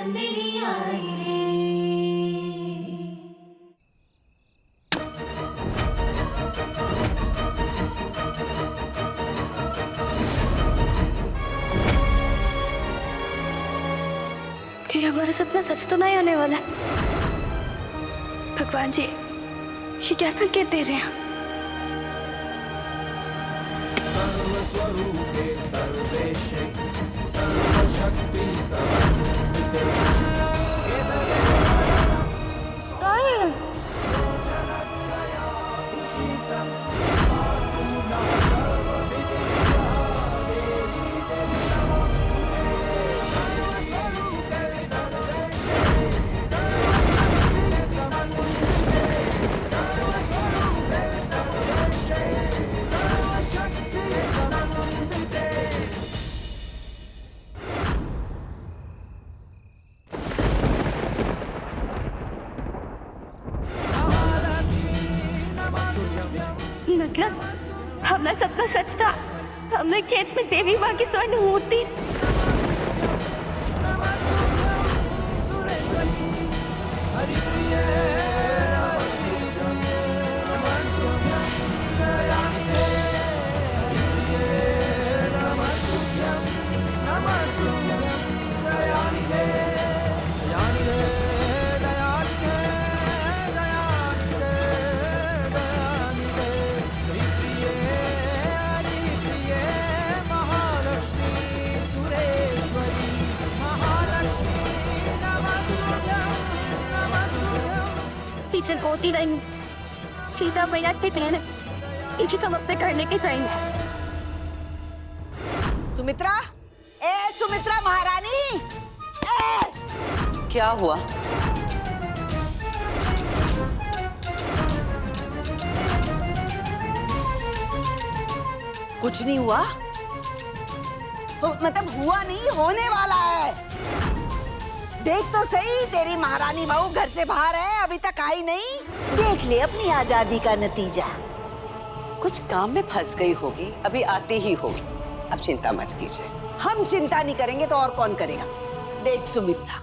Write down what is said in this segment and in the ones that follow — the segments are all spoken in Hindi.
नंदिनी आई रे। कि हमारा सपना सच तो नहीं होने वाला। भगवान जी, ये क्या संकेत दे रहे हैं? सर्वस्वरूपे सर्वेशे सर्वशक्ति सर्वविद्ये मतलब हमारा सपना सच था। हमने खेत में देवी माँ की स्वर्ण मूर्ति पीछे होती रही। सीता मैया के कहने इसी हम अपने करने के चाहिए। सुमित्रा, सुमित्रा महारानी, क्या हुआ? कुछ नहीं हुआ। मतलब हुआ नहीं, होने वाला है। देख तो सही, तेरी महारानी बहू घर से बाहर है, अभी तक आई नहीं। देख ले अपनी आजादी का नतीजा। कुछ काम में फंस गई होगी, अभी आती ही होगी। अब चिंता मत कीजिए। हम चिंता नहीं करेंगे तो और कौन करेगा? देख सुमित्रा,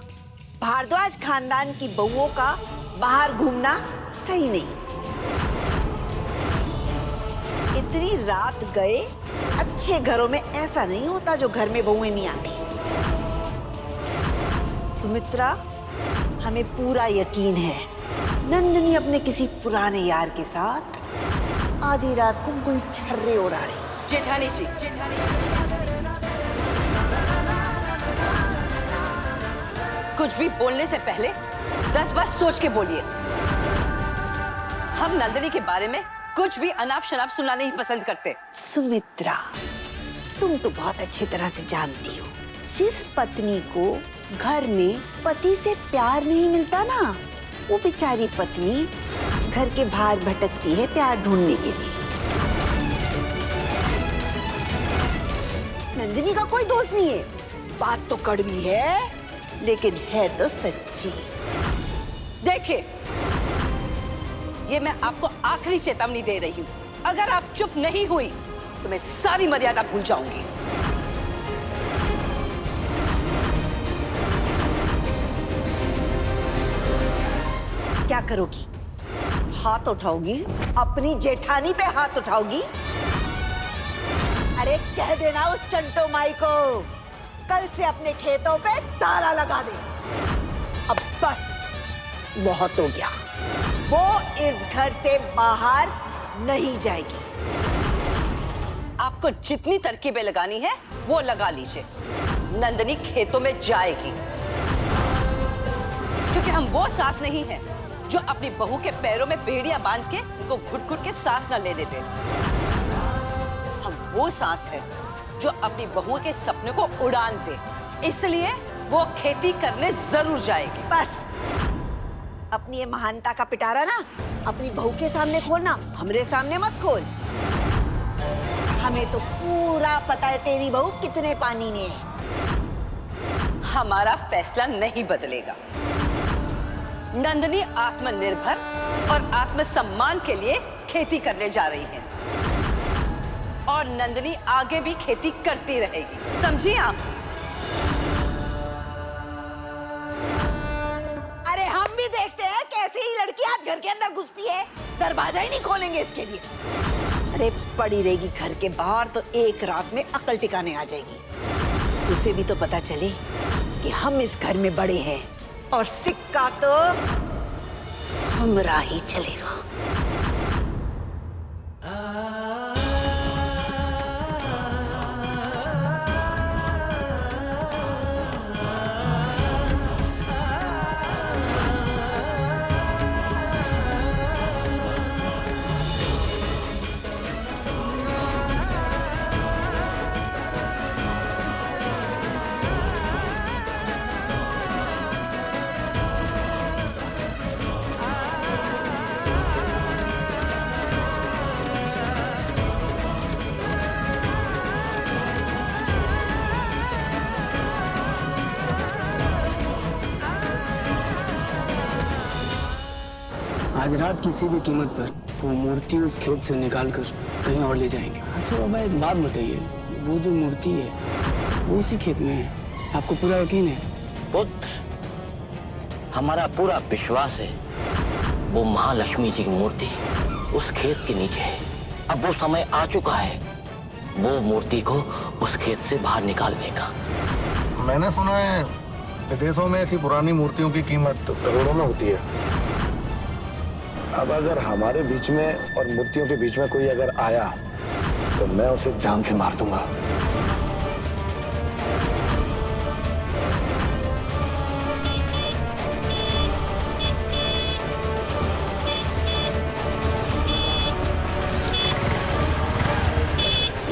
भारद्वाज खानदान की बहुओं का बाहर घूमना सही नहीं। इतनी रात गए, अच्छे घरों में ऐसा नहीं होता जो घर में बहुएं नहीं आती। सुमित्रा, हमें पूरा यकीन है नंदिनी अपने किसी पुराने यार के साथ आधी रात को गुल छर्रे उड़ा रही। जेठानी जी, कुछ भी बोलने से पहले 10 बार सोच के बोलिए। हम नंदिनी के बारे में कुछ भी अनाप शनाप सुनना नहीं पसंद करते। सुमित्रा, तुम तो बहुत अच्छी तरह से जानती हो, जिस पत्नी को घर में पति से प्यार नहीं मिलता ना, वो बेचारी पत्नी घर के बाहर भटकती है प्यार ढूंढने के लिए। नंदिनी का कोई दोष नहीं है। बात तो कड़वी है, लेकिन है तो सच्ची। देखिए, ये मैं आपको आखिरी चेतावनी दे रही हूँ। अगर आप चुप नहीं हुई तो मैं सारी मर्यादा भूल जाऊंगी। क्या करोगी? हाथ उठाओगी? अपनी जेठानी पे हाथ उठाओगी? अरे कह देना उस चंटो माई को कल से अपने खेतों पे ताला लगा दे। अब बस बहुत हो गया, वो इस घर से बाहर नहीं जाएगी। आपको जितनी तरकीबें लगानी है वो लगा लीजिए। नंदिनी खेतों में जाएगी, क्योंकि हम वो सास नहीं है जो अपनी बहू के पैरों में बेड़ियां बांध के उनको घुट-घुट के सांस न लेने दे। हम वो सास है जो अपनी बहू के सपने को उड़ान दे। इसलिए वो खेती करने जरूर जाएगी। बस अपनी ये महानता का पिटारा ना अपनी बहू के सामने खोलना, हमरे सामने मत खोल। हमें तो पूरा पता है तेरी बहू कितने पानी में है। हमारा फैसला नहीं बदलेगा। नंदिनी आत्मनिर्भर और आत्मसम्मान के लिए खेती करने जा रही है, और नंदिनी आगे भी खेती करती रहेगी, समझिए आप? घर के अंदर घुसती है, दरवाजा ही नहीं खोलेंगे इसके लिए। अरे पड़ी रहेगी घर के बाहर तो एक रात में अकल टिकाने आ जाएगी। उसे भी तो पता चले कि हम इस घर में बड़े हैं और सिक्का तो हमरा ही चलेगा। आज रात किसी भी कीमत पर वो मूर्ति उस खेत से निकाल कर कहीं और ले जाएंगे। अच्छा बाबा, एक बात बताइए, वो जो मूर्ति है वो उसी खेत में है, आपको पूरा यकीन है? पुत्र, हमारा पूरा विश्वास है वो महालक्ष्मी जी की मूर्ति उस खेत के नीचे है। अब वो समय आ चुका है वो मूर्ति को उस खेत से बाहर निकालने का। मैंने सुना है विदेशों में ऐसी पुरानी मूर्तियों की कीमत करोड़ों में होती है। अब अगर हमारे बीच में और मूर्तियों के बीच में कोई अगर आया तो मैं उसे जान से मार दूंगा।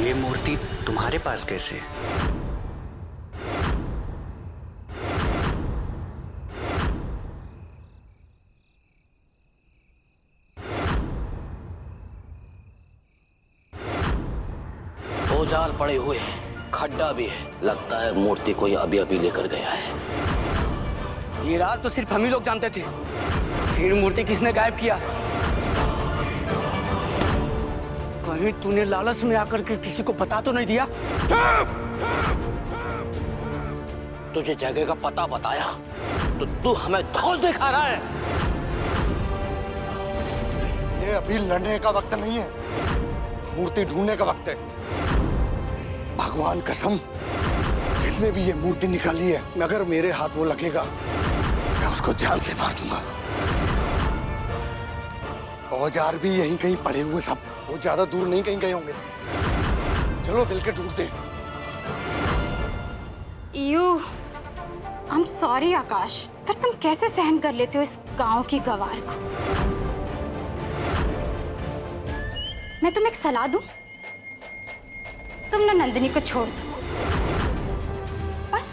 ये मूर्ति तुम्हारे पास कैसे? औजार पड़े हुए हैं, खड्डा भी है, लगता है मूर्ति को ये अभी अभी लेकर गया है। ये राज तो सिर्फ हम ही लोग जानते थे, फिर मूर्ति किसने गायब किया? कहीं तूने लालच में आकर के किसी को पता तो नहीं दिया? तुझे जगह का पता बताया तो तू हमें धौल दिखा रहा है। ये अभी लड़ने का वक्त नहीं है, मूर्ति ढूंढने का वक्त है। भगवान कसम, जिसने भी ये मूर्ति निकाली है, अगर मेरे हाथ वो लगेगा मैं उसको जान से मार दूंगा। औजार भी यहीं कहीं पड़े हुए सब, वो ज्यादा दूर नहीं कहीं गए होंगे। चलो मिलकर ढूंढते। I'm sorry आकाश, पर तुम कैसे सहन कर लेते हो इस गांव की गवार को? मैं तुम्हें एक सलाह दूं? तुम ना नंदिनी को छोड़ दो, बस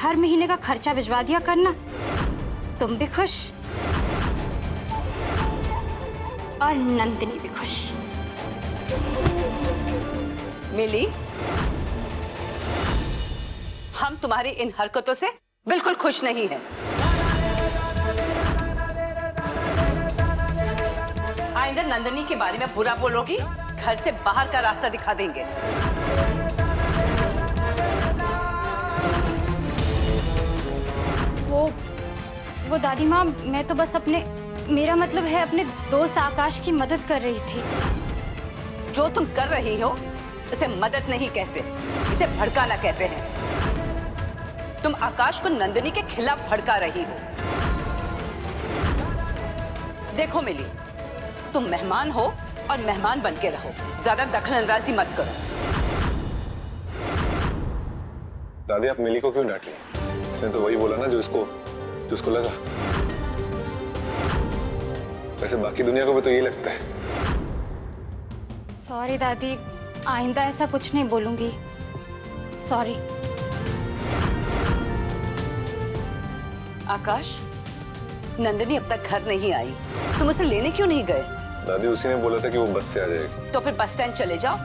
हर महीने का खर्चा भिजवा दिया करना, तुम भी खुश और नंदिनी भी खुश। मिली, हम तुम्हारी इन हरकतों से बिल्कुल खुश नहीं हैं। आइंदा नंदिनी के बारे में बुरा बोलोगी, घर से बाहर का रास्ता दिखा देंगे। वो दादी माँ, मैं तो बस मेरा मतलब है अपने दोस्त आकाश की मदद कर रही थी। जो तुम कर रही हो इसे मदद नहीं कहते, इसे भड़काना कहते हैं। तुम आकाश को नंदिनी के खिलाफ भड़का रही हो। देखो मिली, तुम मेहमान हो और मेहमान बन के रहो, ज्यादा दखलंदाजी मत करो। दादी, आप मिली को क्यों डांट ली? उसने तो वही बोला ना जो उसको लगा। वैसे बाकी दुनिया को भी तो यही लगता है। सॉरी दादी, आइंदा ऐसा कुछ नहीं बोलूंगी। सॉरी। आकाश, नंदिनी अब तक घर नहीं आई, तुम उसे लेने क्यों नहीं गए? दादी, उसी ने बोला था कि वो बस से आ जाएगी। तो फिर बस स्टैंड चले जाओ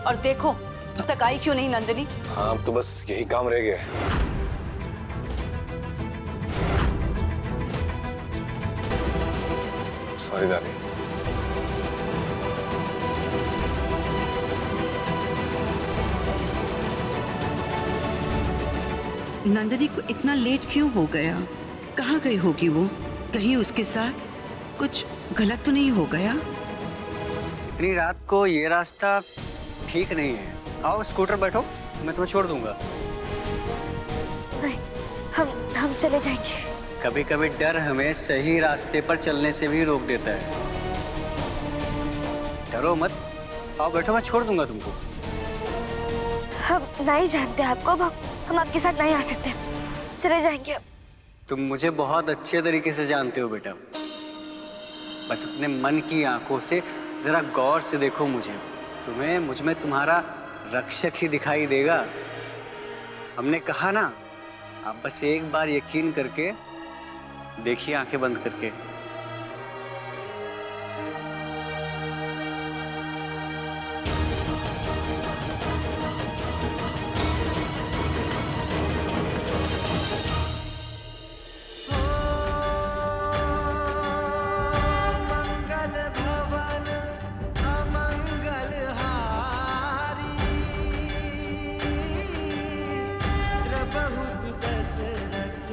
और देखो अब तक आई क्यों नहीं नंदिनी। हाँ, अब तो बस यही काम रह गया है। सॉरी दादी। नंदिनी को इतना लेट क्यों हो गया? कहाँ गई होगी वो? कहीं उसके साथ कुछ गलत तो नहीं हो गया? इतनी रात को ये रास्ता ठीक नहीं है। आओ स्कूटर बैठो, मैं तुम्हें छोड़ दूंगा। नहीं, हम चले जाएंगे। कभी कभी डर हमें सही रास्ते पर चलने से भी रोक देता है। डरो मत, आओ बैठो, मैं छोड़ दूंगा तुमको। हम नहीं जानते आपको, अब हम आपके साथ नहीं आ सकते। चले जाएंगे अब। तुम मुझे बहुत अच्छे तरीके से जानते हो बेटा। बस अपने मन की आंखों से जरा गौर से देखो मुझे। तुम्हें मुझ में तुम्हारा रक्षक ही दिखाई देगा। हमने कहा ना, आप बस एक बार यकीन करके देखिए, आंखें बंद करके। मंगल भवन अमंगल हारी, प्रभु सुदशरथ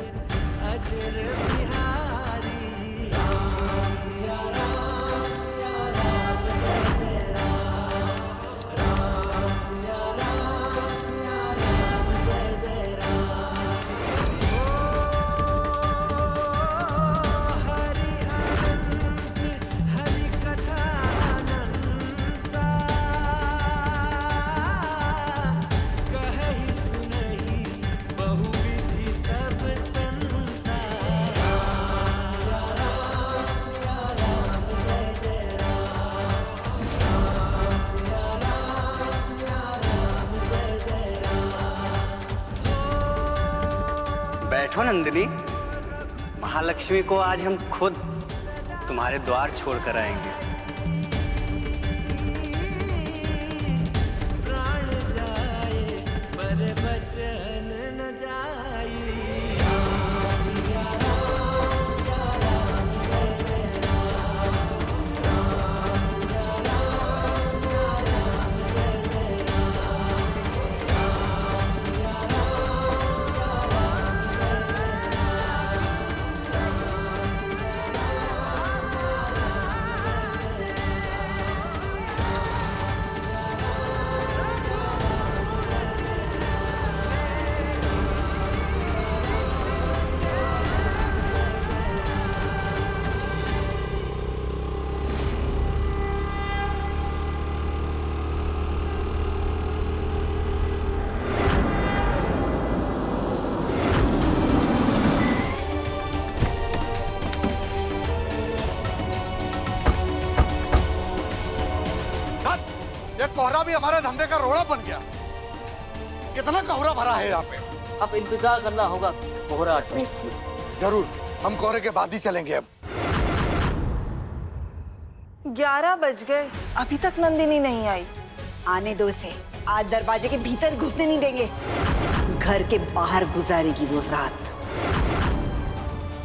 अजर बिहारी। राम सिया राम जय जय राम, राम सिया राम जय जय राम। हरि अनंत हरि कथा अनंता, कहि सुनहि बहुविधि सब संता। राम सिया राम जय जय राम, राम सिया राम जय जय राम। बैठो नंदिनी, महालक्ष्मी को आज हम खुद तुम्हारे द्वार छोड़ कर आएंगे। प्राण जाए पर बचन न जाई। राम सिया राम जय जय राम, राम सिया राम जय जय राम, राम सिया ये कोहरा भी हमारे धंधे का रोड़ा बन गया। कितना कोहरा भरा है यहाँ पे। अब इंतजार करना होगा कोहरा हटने। जरूर, हम कोहरे के बाद ही चलेंगे। अब 11 बज गए, अभी तक नंदिनी नहीं आई। आने दो उसे, आज दरवाजे के भीतर घुसने नहीं देंगे। घर के बाहर गुजारेगी वो रात।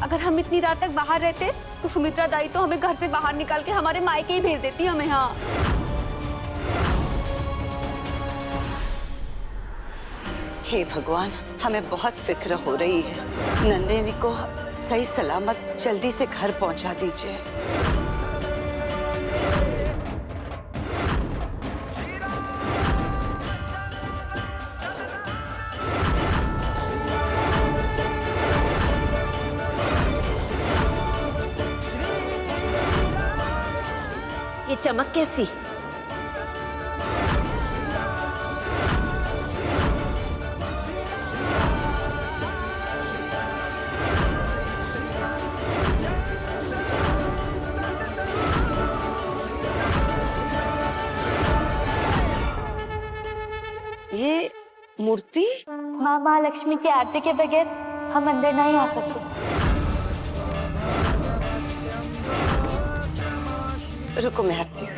अगर हम इतनी रात तक बाहर रहते तो सुमित्रा दाई तो हमें घर से बाहर निकाल के हमारे मायके ही भेज देती हमें। हाँ, हे भगवान, हमें बहुत फिक्र हो रही है। नंदिनी को सही सलामत जल्दी से घर पहुंचा दीजिए। ये चमक कैसी? ये मूर्ति? माँ महालक्ष्मी की आरती के बगैर हम अंदर नहीं आ सकते। रुको, मैं आती हूँ।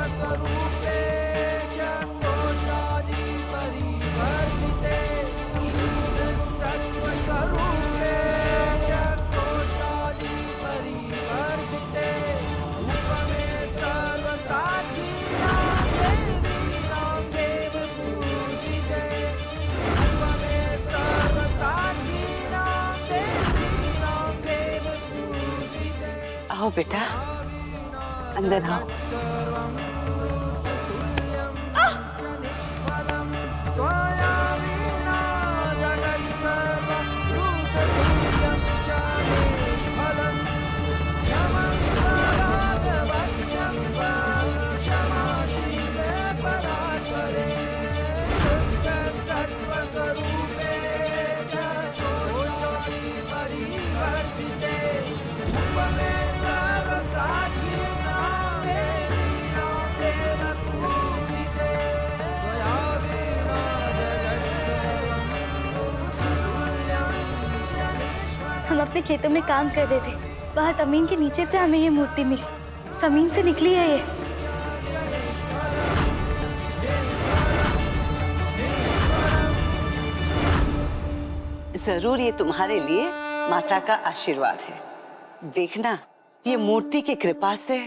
स्वरूपे च कोशादि परिवर्जिते, सत्व स्वरूपे च कोशादि परिवर्जिते, उपमे सर्वसाक्षी देवी देव बेटा, अंदर आओ। हम अपने खेतों में काम कर रहे थे, वहाँ जमीन के नीचे से हमें ये मूर्ति मिली। जमीन से निकली है ये। जरूर ये तुम्हारे लिए माता का आशीर्वाद है। देखना, ये मूर्ति की कृपा से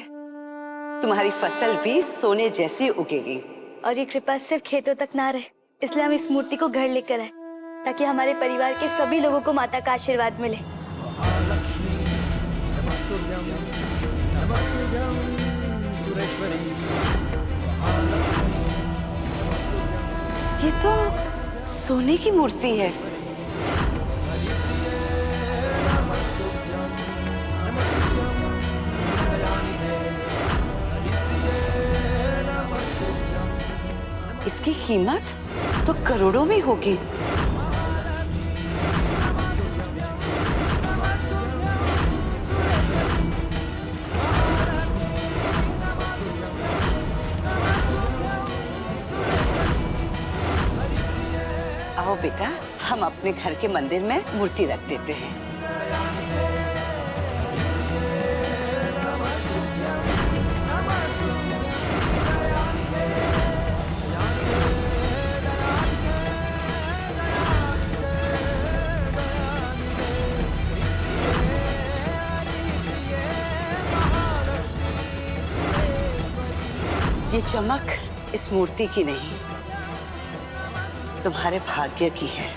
तुम्हारी फसल भी सोने जैसी उगेगी। और ये कृपा सिर्फ खेतों तक ना रहे, इसलिए हम इस मूर्ति को घर लेकर आए, ताकि हमारे परिवार के सभी लोगों को माता का आशीर्वाद मिले। ये तो सोने की मूर्ति है। इसकी कीमत तो करोड़ों में होगी। आओ बेटा, हम अपने घर के मंदिर में मूर्ति रख देते हैं। ये चमक इस मूर्ति की नहीं, तुम्हारे भाग्य की है।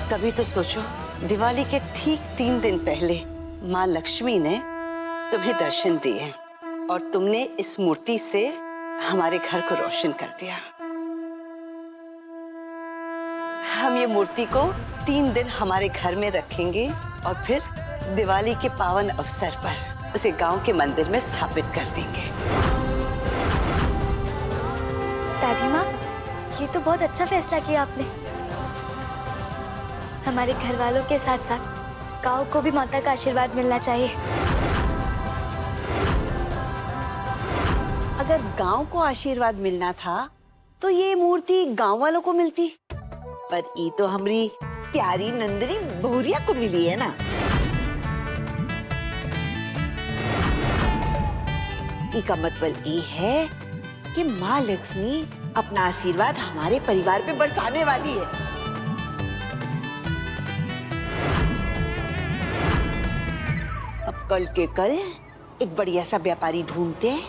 तभी तो सोचो, दिवाली के ठीक 3 दिन पहले माँ लक्ष्मी ने तुम्हें दर्शन दिए और तुमने इस मूर्ति से हमारे घर को रोशन कर दिया। हम ये मूर्ति को 3 दिन हमारे घर में रखेंगे और फिर दिवाली के पावन अवसर पर उसे गांव के मंदिर में स्थापित कर देंगे। दादी माँ, ये तो बहुत अच्छा फैसला किया आपने। हमारे घर वालों के साथ साथ गांव को भी माता का आशीर्वाद मिलना चाहिए। अगर गांव को आशीर्वाद मिलना था तो ये मूर्ति गांव वालों को मिलती, पर ये तो हमारी प्यारी नंदनी बहुरिया को मिली है ना। इसका मतलब ये है कि माँ लक्ष्मी अपना आशीर्वाद हमारे परिवार पे बरसाने वाली है। अब कल के कल एक बढ़िया सा व्यापारी ढूंढते हैं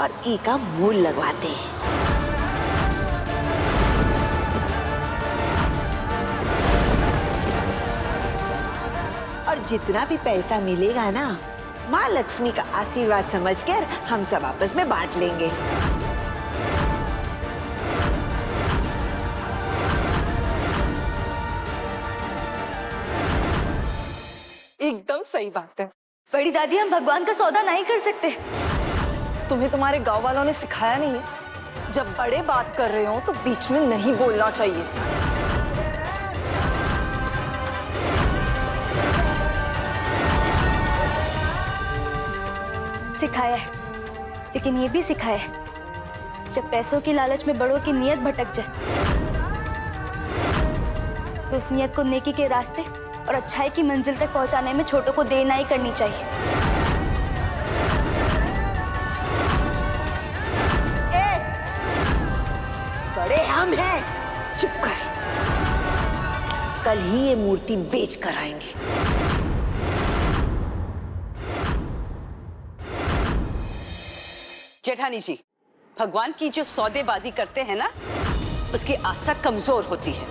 और ई का मूल लगवाते हैं। और जितना भी पैसा मिलेगा ना, माँ लक्ष्मी का आशीर्वाद समझकर हम सब आपस में बांट लेंगे। एकदम सही बात है। बड़ी दादी, हम भगवान का सौदा नहीं कर सकते। तुम्हें तुम्हारे गांव वालों ने सिखाया नहीं है, जब बड़े बात कर रहे हो तो बीच में नहीं बोलना चाहिए। सिखाया है, लेकिन ये भी सिखाया है, जब पैसों की लालच में बड़ों की नीयत भटक जाए तो उस नीयत को नेकी के रास्ते और अच्छाई की मंजिल तक पहुंचाने में छोटों को देर नहीं करनी चाहिए। बड़े हम हैं, चुप कर। कल ही ये मूर्ति बेच कर आएंगे। जेठानी जी, भगवान की जो सौदेबाजी करते हैं ना, उसकी आस्था कमजोर होती है।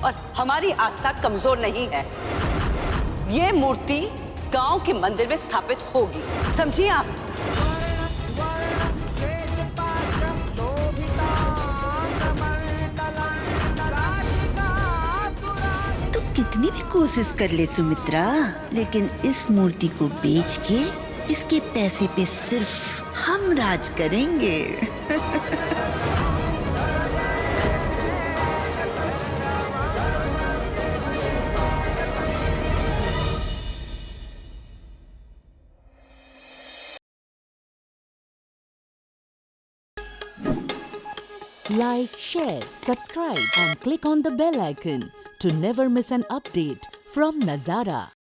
और हमारी आस्था कमजोर नहीं है। ये मूर्ति गांव के मंदिर में स्थापित होगी, समझिए आप। तो कितनी भी कोशिश कर ले सुमित्रा, लेकिन इस मूर्ति को बेच के इसके पैसे पे सिर्फ हम राज करेंगे। Like, share, subscribe and click on the bell icon to never miss an update from Nazara.